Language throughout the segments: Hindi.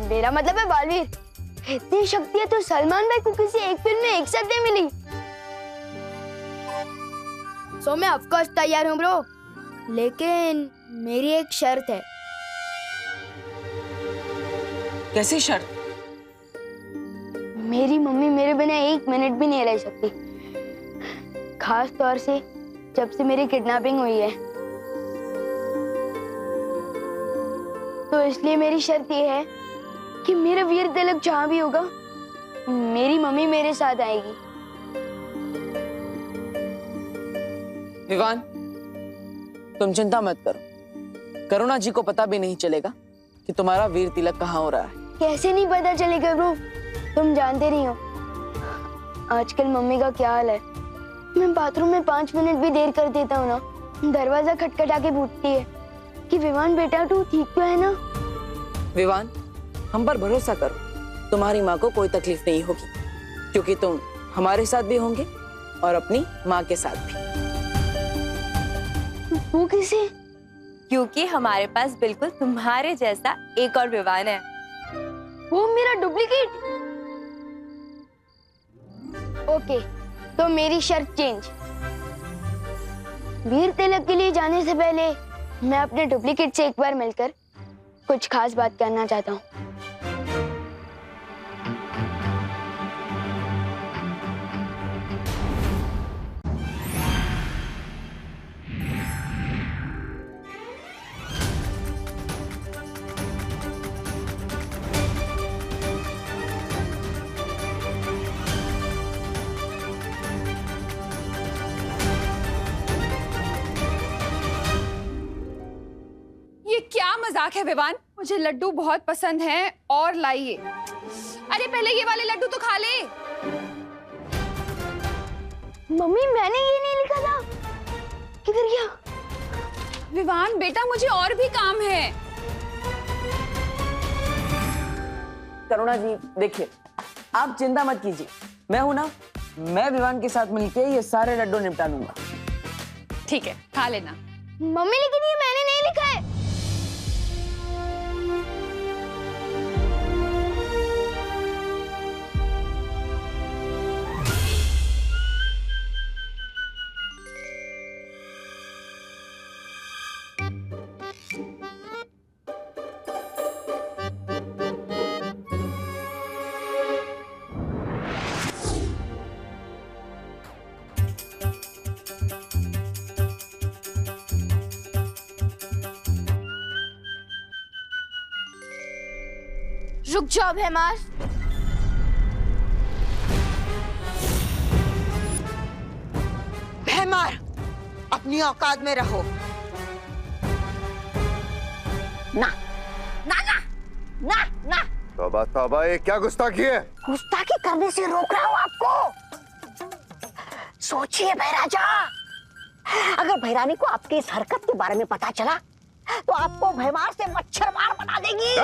मेरा मतलब है बालवीर। इतनी शक्ति है तो सलमान भाई को किसी एक फिल्म में एक साथ नहीं मिली। सो मैं ऑफ कोर्स तैयार हूँ ब्रो, लेकिन मेरी एक शर्त है। कैसी शर्त? मेरी मम्मी मेरे बिना एक मिनट भी नहीं रह सकती, खास तौर से जब से मेरी किडनैपिंग हुई है। तो इसलिए मेरी शर्त ये है कि मेरा वीर तिलक जहां भी होगा, मेरी मम्मी मेरे साथ आएगी। विवान, तुम चिंता मत करो। करुणा जी को पता भी नहीं चलेगा कि तुम्हारा वीर तिलक कहाँ हो रहा है। कैसे नहीं पता चलेगा ब्रो, तुम जानते नहीं हो आजकल मम्मी का क्या हाल है। मैं बाथरूम में 5 मिनट भी देर कर देता हूँ ना, दरवाजा खटखटा के पूछती है कि विवान बेटा तू ठीक तो है ना। विवान, हम पर भरोसा करो, तुम्हारी माँ को कोई तकलीफ नहीं होगी, क्योंकि तुम हमारे साथ भी होंगे और अपनी माँ के साथ भी। वो किसे? क्योंकि हमारे पास बिल्कुल तुम्हारे जैसा एक और विवान है। वो मेरा डुप्लीकेट? ओके, तो मेरी शर्त चेंज। वीर तिलक के लिए जाने से पहले मैं अपने डुप्लीकेट से एक बार मिलकर कुछ खास बात करना चाहता हूँ। क्या मजाक है विवान? मुझे लड्डू बहुत पसंद हैं और लाइए। अरे पहले ये वाले लड्डू तो खा ले। मम्मी मैंने ये नहीं लिखा था, किधर गया? विवान बेटा मुझे और भी काम है। करुणा जी देखिए, आप चिंता मत कीजिए, मैं हूं ना, मैं विवान के साथ मिलके ये सारे लड्डू निपटा लूंगा। ठीक है, खा लेना। मम्मी लेकिन ये मैंने नहीं लिखा है। रुक जाओ भैमार। भैमार, अपनी औकात में रहो। ना ना ना ना ना। तौबा तौबा, ये क्या गुस्ताखी है? गुस्ताखी करने से रोक रहा हूँ आपको। सोचिए भैराजा, अगर भैरानी को आपकी इस हरकत के बारे में पता चला तो आपको भैमार से मच्छर मार बना देगी।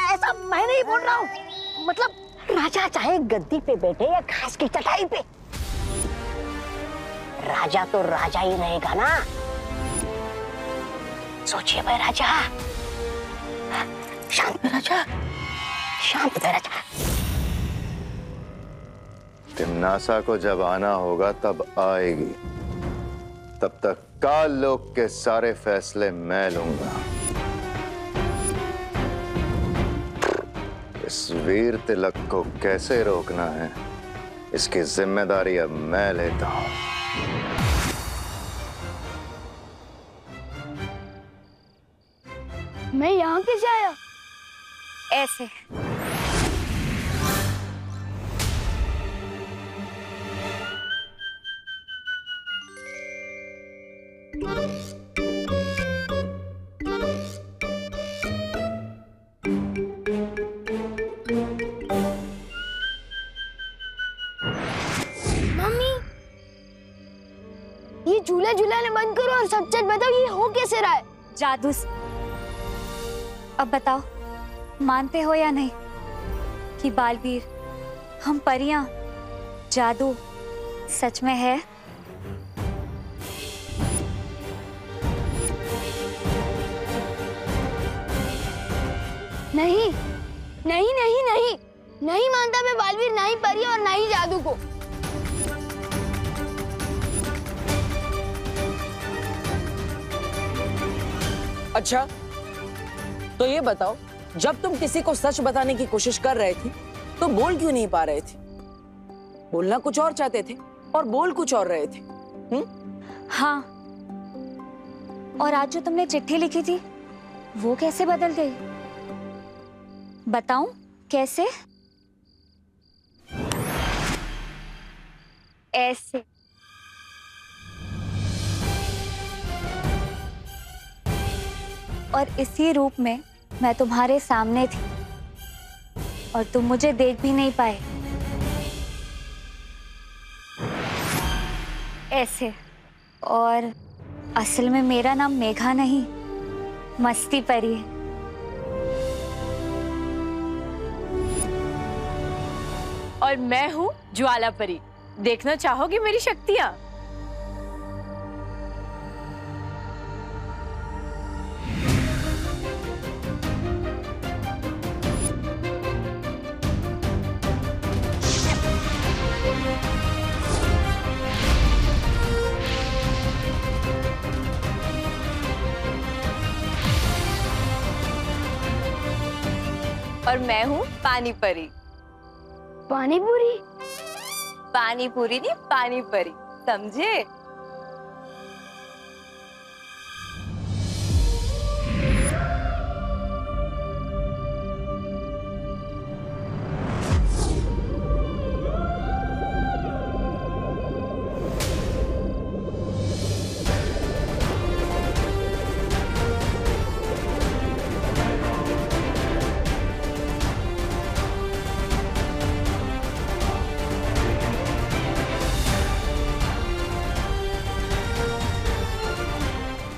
ऐसा मैं नहीं बोल रहा हूँ, मतलब राजा चाहे गद्दी पे बैठे या घास की चटाई पे, राजा तो राजा ही रहेगा ना। सोचिए भाई राजा। शांत राजा, शांत राजा। तिमनासा को जब आना होगा तब आएगी, तब तक काल लोक के सारे फैसले मैं लूंगा। इस वीर तिलक को कैसे रोकना है, इसकी जिम्मेदारी अब मैं लेता हूं। मैं यहाँ कैसे आया? ऐसे। ये झूला झूलाने बंद करो और सच सच बताओ, ये हो कैसे रहा है? जादू। अब बताओ, मानते हो या नहीं कि बालवीर, हम परियां, जादू सच में है? नहीं नहीं नहीं नहीं नहीं मानता मैं बालवीर, ना ही परी और ना ही जादू को। अच्छा, तो ये बताओ, जब तुम किसी को सच बताने की कोशिश कर रहे थे तो बोल क्यों नहीं पा रहे थे? बोलना कुछ और चाहते थे और बोल कुछ और रहे थे। हाँ, और आज जो तुमने चिट्ठी लिखी थी वो कैसे बदल गई? बताऊं कैसे? ऐसे। और इसी रूप में मैं तुम्हारे सामने थी और तुम मुझे देख भी नहीं पाए। ऐसे। और असल में मेरा नाम मेघा नहीं, मस्ती परी है। और मैं हूँ ज्वाला परी। देखना चाहोगी मेरी शक्तियाँ? और मैं हूँ पानी परी। पानी पूरी? पानी पूरी नहीं, पानी परी, समझे?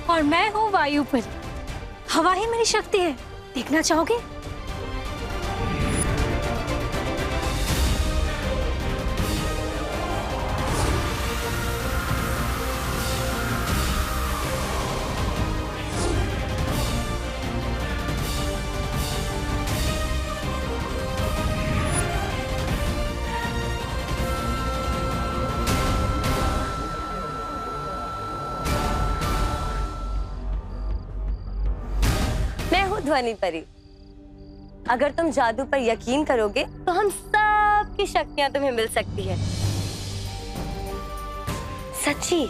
और मैं हूँ वायु परी। हवा ही मेरी शक्ति है। देखना चाहोगे? ध्वनि परी। अगर तुम जादू पर यकीन करोगे तो हम सब की शक्तियां तुम्हें मिल सकती है। सच्ची।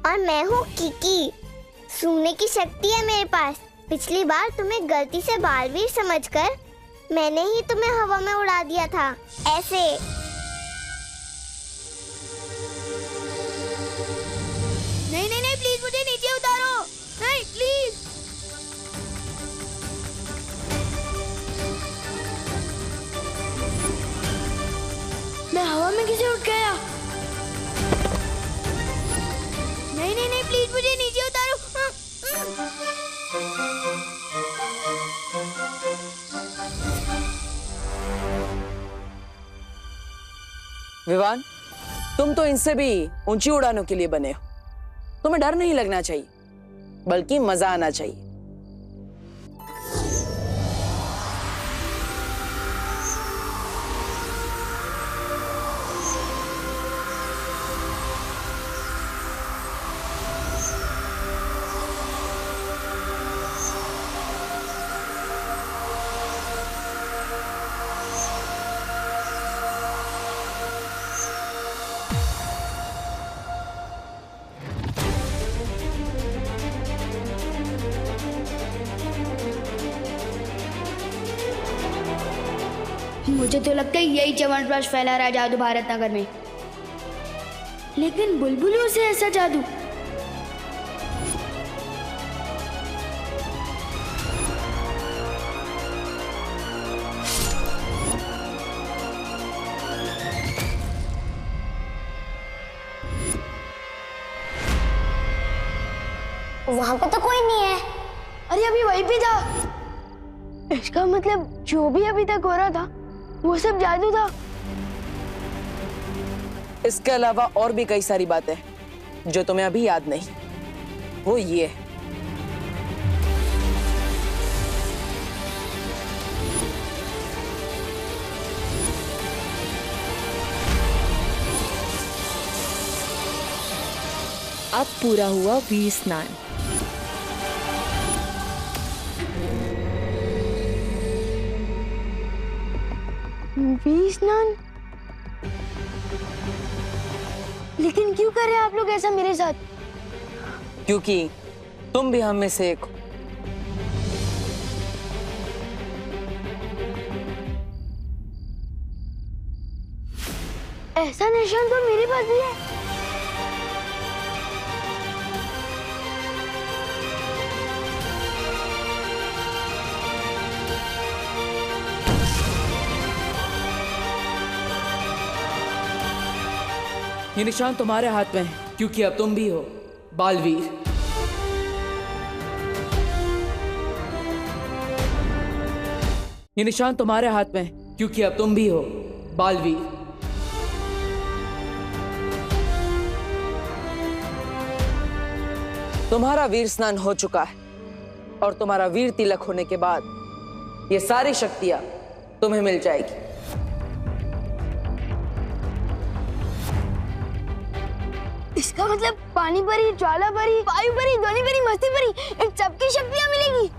और मैं हूँ किकी। सुनने की शक्ति है मेरे पास। पिछली बार तुम्हें गलती से बालवीर समझकर मैंने ही तुम्हें हवा में उड़ा दिया था, ऐसे। नहीं नहीं नहीं, प्लीज मुझे नीचे उतारो। नहीं प्लीज। मैं हवा में कैसे उठ गया? नहीं नहीं नहीं, प्लीज मुझे नीचे उतारो। विवान, तुम तो इनसे भी ऊंची उड़ानों के लिए बने हो। तुम्हें डर नहीं लगना चाहिए, बल्कि मजा आना चाहिए। मुझे तो लगता है यही च्यवनप्राश फैला रहा है जादू भारत नगर में। लेकिन बुलबुलों से ऐसा जादू? वहाँ पे तो कोई नहीं है। अरे अभी वहीं पे था। इसका मतलब जो भी अभी तक हो रहा था वो सब जादू था। इसके अलावा और भी कई सारी बातें हैं जो तुम्हें अभी याद नहीं। वो ये है, अब पूरा हुआ वीर स्नान। वीर स्नान? लेकिन क्यों कर रहे हैं आप लोग ऐसा मेरे साथ? क्योंकि तुम भी हम में से एक हो। ऐसा निशान तो मेरे पास भी है। ये निशान तुम्हारे हाथ में है क्योंकि अब तुम भी हो बालवीर। ये निशान तुम्हारे हाथ में है क्योंकि अब तुम भी हो बालवीर। तुम्हारा वीर स्नान हो चुका है और तुम्हारा वीर तिलक होने के बाद ये सारी शक्तियां तुम्हें मिल जाएगी। इसका मतलब पानी परी, ज्वाला परी, वायु परी, ध्वनि परी, मस्ती परी, इन सबकी शक्तियां मिलेगी।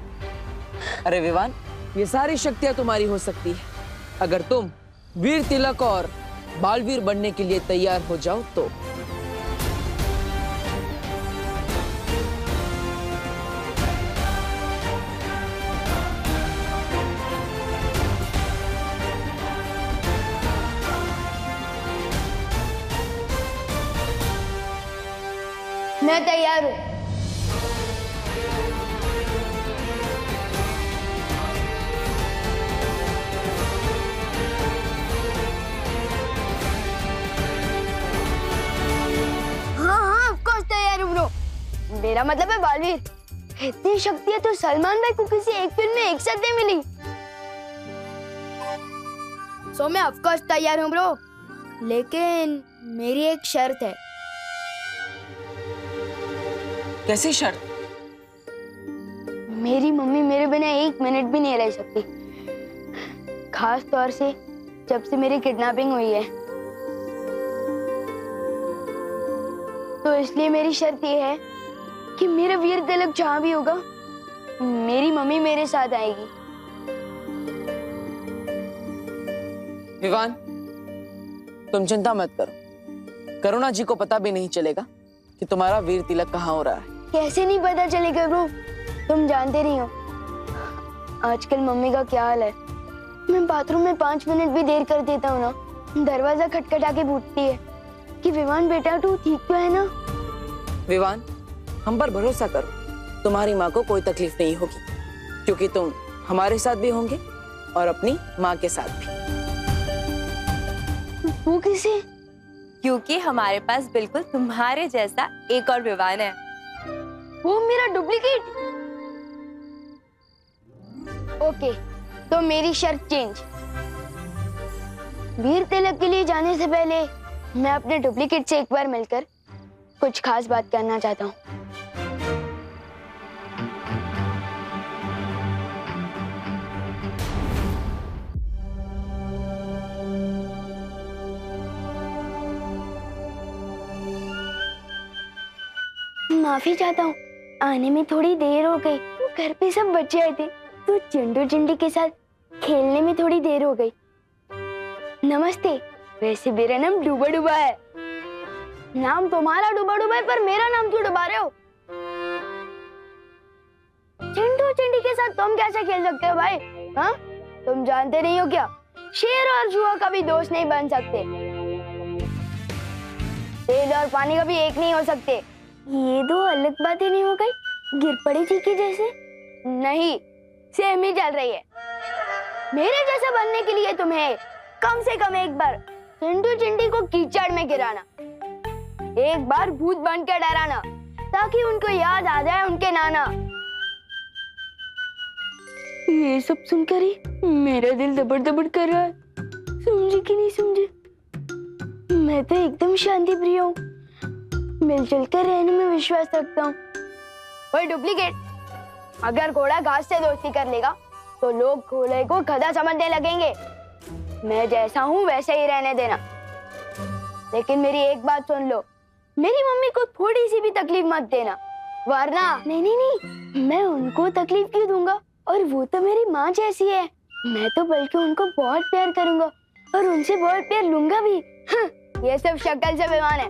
अरे विवान, ये सारी शक्तियां तुम्हारी हो सकती है अगर तुम वीर तिलक और बालवीर बनने के लिए तैयार हो जाओ तो। मैं तैयार हूँ। हाँ, ऑफ कोर्स तैयार हूँ ब्रो। मेरा मतलब है बालवीर। इतनी शक्तियाँ तो सलमान भाई को किसी एक फिल्म में एक साथ नहीं मिली। सो मैं ऑफ कोर्स तैयार हूँ ब्रो, लेकिन मेरी एक शर्त है। कैसी शर्त? मेरी मम्मी मेरे बिना एक मिनट भी नहीं रह सकती, खास तौर से जब से मेरी किडनैपिंग हुई है। तो इसलिए मेरी शर्त ये है कि मेरा वीर तिलक जहां भी होगा मेरी मम्मी मेरे साथ आएगी। विवान, तुम चिंता मत करो। करुणा जी को पता भी नहीं चलेगा कि तुम्हारा वीर तिलक कहाँ हो रहा है। कैसे नहीं पता चलेगा ब्रो? तुम जानते नहीं हो आजकल मम्मी का क्या हाल है। मैं बाथरूम में 5 मिनट भी देर कर देता हूँ ना, दरवाजा खटखटा के पूछती है कि विवान बेटा तू ठीक तो है ना। विवान, हम पर भरोसा करो, तुम्हारी माँ को कोई तकलीफ नहीं होगी क्योंकि तुम हमारे साथ भी होंगे और अपनी माँ के साथ भी। वो किसे? क्योंकि हमारे पास बिल्कुल तुम्हारे जैसा एक और विवान है। वो मेरा डुप्लीकेट? ओके, तो मेरी शर्त चेंज। वीर तिलक के लिए जाने से पहले मैं अपने डुप्लीकेट से एक बार मिलकर कुछ खास बात करना चाहता हूँ। माफी चाहता हूँ, आने में थोड़ी देर हो गई। घर पे सब बच्चे आए थे तो चिंटू चिंटी के साथ खेलने में थोड़ी देर हो गई। नमस्ते। वैसे मेरा नाम डूबा डूबा है। नाम तुम्हारा डूबा डूबा है, पर मेरा नाम क्यों डुबा रहे हो? चिंटू चिंटी के साथ तुम कैसे खेल सकते हो भाई? हाँ, तुम जानते नहीं हो क्या? शेर और चूहा कभी दोस्त नहीं बन सकते। तेल और पानी कभी एक नहीं हो सकते। ये दो अलग बातें नहीं हो गई? गिर पड़ी थी कि जैसे? नहीं, सेम ही चल रही है। मेरे जैसा बनने के लिए तुम्हें कम से कम एक बार चिंटू चिंटी को कीचड़ में गिराना, एक बार भूत बन के डराना, ताकि उनको याद आ जाए उनके नाना। ये सब सुनकर ही मेरा दिल दबड़ दबड़ कर रहा है। समझे कि नहीं समझे? मैं तो एकदम शांति प्रिय हूँ, मिलजुल कर रहने में विश्वास रखता हूँ। और डुप्लीकेट, अगर घोड़ा घास से दोस्ती कर लेगा तो लोग घोड़े को गधा समझने लगेंगे। मैं जैसा हूँ वैसे ही रहने देना। लेकिन मेरी एक बात सुन लो, मेरी मम्मी को थोड़ी सी भी तकलीफ मत देना, वरना नहीं नहीं नहीं, मैं उनको तकलीफ क्यों दूंगा? और वो तो मेरी माँ जैसी है। मैं तो बल्कि उनको बहुत प्यार करूंगा और उनसे बहुत प्यार लूंगा भी। ये सब शक्ल से विमान है।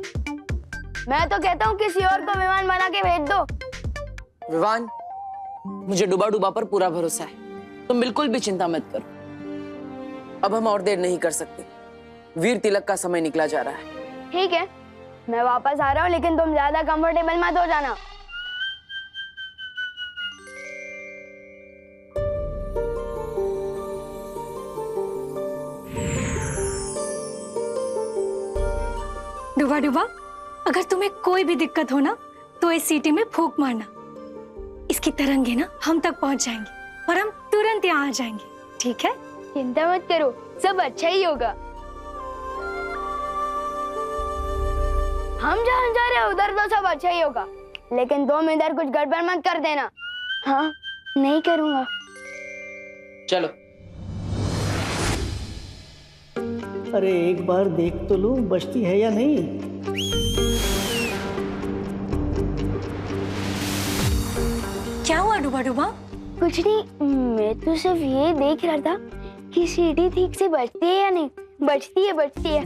मैं तो कहता हूँ किसी और को विमान बना के भेज दो। विवान, मुझे डुबा डुबा पर पूरा भरोसा है, तुम बिल्कुल भी चिंता मत करो। अब हम और देर नहीं कर सकते, वीर तिलक का समय निकला जा रहा है। ठीक है, मैं वापस आ रहा हूँ, लेकिन तुम ज्यादा कंफर्टेबल मत हो जाना। डुबा डुबा, अगर तुम्हें कोई भी दिक्कत हो ना तो इस सीटी में फूंक मारना। इसकी तरंगे ना हम तक पहुंच जाएंगी और हम तुरंत यहाँ आ जाएंगे, ठीक है? चिंता मत करो, सब अच्छा ही होगा। हम जहाँ जा रहे हैं उधर तो सब अच्छा ही होगा, लेकिन तुम इधर कुछ गड़बड़ मत कर देना। हाँ, नहीं करूँगा। चलो। अरे एक बार देख तो लो बचती है या नहीं। क्या हुआ डुबा डुबा? कुछ नहीं, मैं तो सिर्फ ये देख रहा था कि सीढ़ी ठीक से बजती है या नहीं। बजती है, बजती है।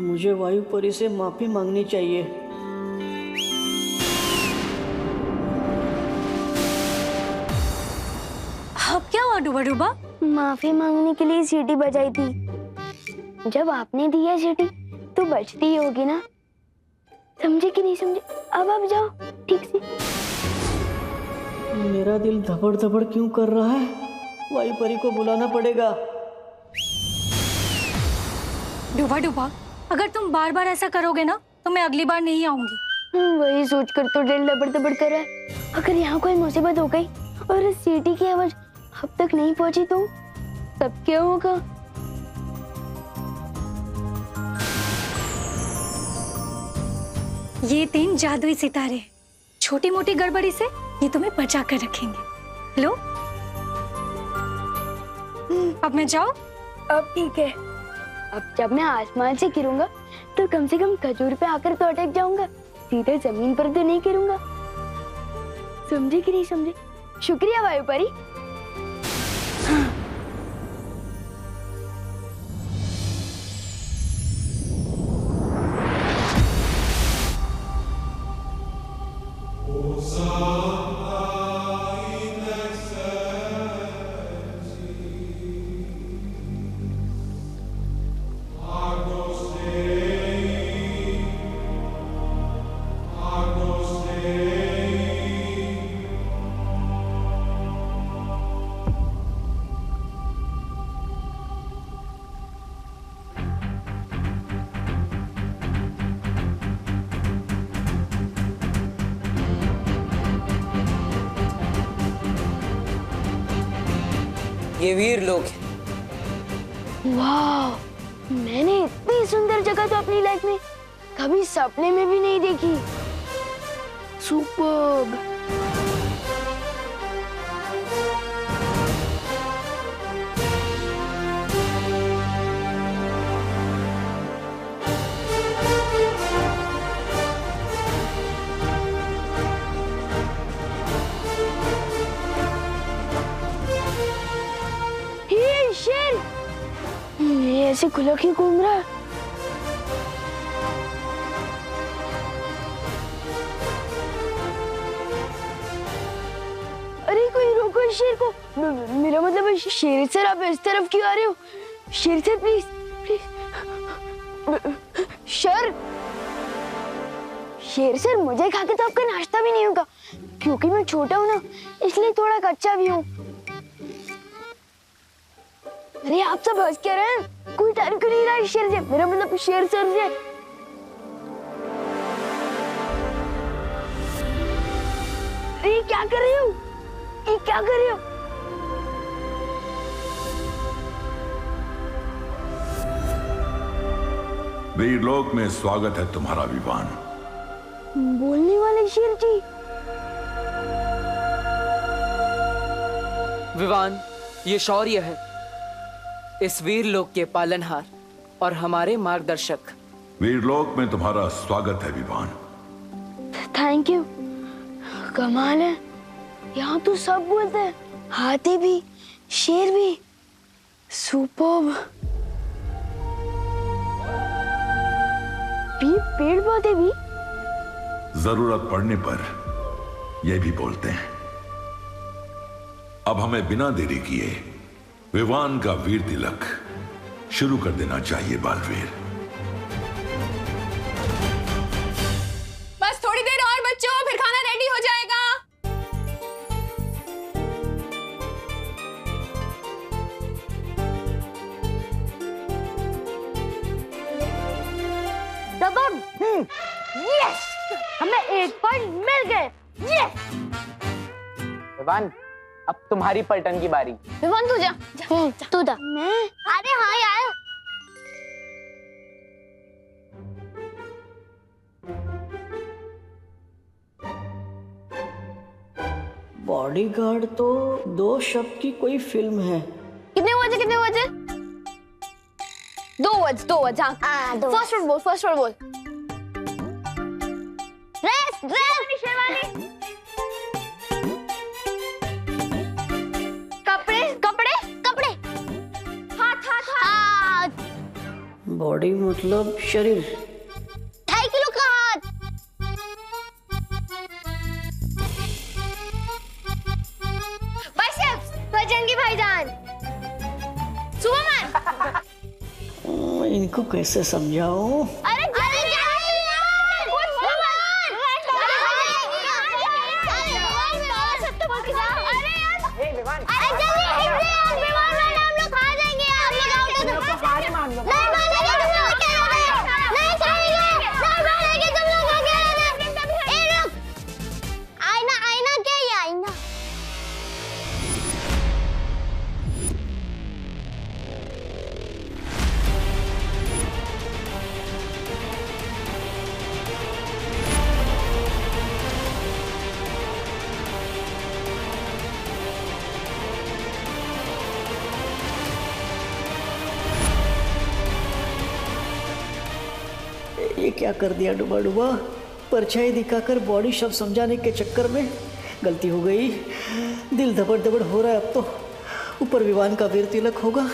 मुझे वायुपरी से माफी मांगनी चाहिए। अब क्या हुआ डुबा डुबा? माफी मांगने के लिए सीटी बजाई थी। जब आपने दी है सीटी तो बजती ही होगी ना। समझे कि नहीं समझे? अब आप जाओ ठीक से। मेरा दिल धपड़ धपड़ क्यों कर रहा है? वायुपरी को बुलाना पड़ेगा। डुबा डुबा, अगर तुम बार बार ऐसा करोगे ना तो मैं अगली बार नहीं आऊंगी। वही सोचकर तो दिल धपड़ धपड़ कर रहा है। अगर यहाँ कोई मुसीबत हो गई और इस सीटी की आवाज अब तक नहीं पहुंची तो तब क्या होगा? ये 3 जादुई सितारे, छोटी मोटी गड़बड़ी से ये तुम्हें बचा कर रखेंगे। लो, अब मैं जाऊं? अब ठीक है। अब जब मैं आसमान से गिरूंगा तो कम से कम खजूर पे आकर तो अटक जाऊंगा, सीधे जमीन पर तो नहीं गिरूंगा। समझे कि नहीं समझे? शुक्रिया वायुपरी। ये वीर लोग हैं। वाह, मैंने इतनी सुंदर जगह तो अपनी लाइफ में कभी सपने में भी नहीं देखी। सुपर्ब। ये शेर, ये ऐसे खुला क्यों घूम रहा है? अरे कोई रोको इस शेर को। मेरा मतलब है शेर सर, आप इस तरफ क्यों आ रहे हो? शेर सर प्लीज प्लीज। शेर सर, मुझे खा के तो आपका नाश्ता भी नहीं होगा, क्योंकि मैं छोटा हूँ ना, इसलिए थोड़ा कच्चा भी हूँ। अरे आप सब हंस क्या रहे हैं? कोई डर क्यों नहीं रहा है शेर से? मेरा मतलब शेर सर से। अरे क्या कर रही हो? ये क्या कर रहे हो? वीरलोक में स्वागत है तुम्हारा विवान। बोलने वाले शेर जी। विवान, ये शौर्य है, इस वीरलोक के पालनहार और हमारे मार्गदर्शक। वीरलोक में तुम्हारा स्वागत है विवान। Thank you. कमाल है, यहाँ तो सब बोलते हैं, हाथी भी, शेर भी। सुपर्ब। पेड़ पौधे भी। जरूरत पड़ने पर यह भी बोलते हैं। अब हमें बिना देरी किए विवान का वीर तिलक शुरू कर देना चाहिए बालवीर। बस थोड़ी देर और बच्चों, फिर खाना रेडी हो जाएगा। दबंग। यस, हमें 1 पॉइंट मिल गए। यस। विवान, अब तुम्हारी पलटन की बारी। विवान तू जा। तू दा। मैं? अरे हाँ यार, बॉडीगार्ड तो 2 शब्द की कोई फिल्म है। कितने बजे? 2 बज। हाँ, फर्स्ट वर्ड बोल। ड्रेस शेरवानी। कपड़े। हाथ। बॉडी मतलब शरीर। 2.5 किलो का हाथ। बाइसेप्स, बजरंगी भाईजान। सुपरमैन। इनको कैसे समझाऊं? अरे ये क्या कर दिया डुबा डुबा? परछाई दिखाकर बॉडी शब्द समझाने के चक्कर में गलती हो गई। दिल धबड़ धबड़ हो रहा है अब तो। ऊपर विवान का वीर तिलक होगा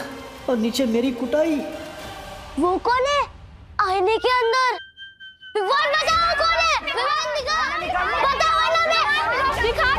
और नीचे मेरी कुटाई। वो कौन है आईने के अंदर? विवान बताओ कौन है? विवान बताओ ना, दिखा।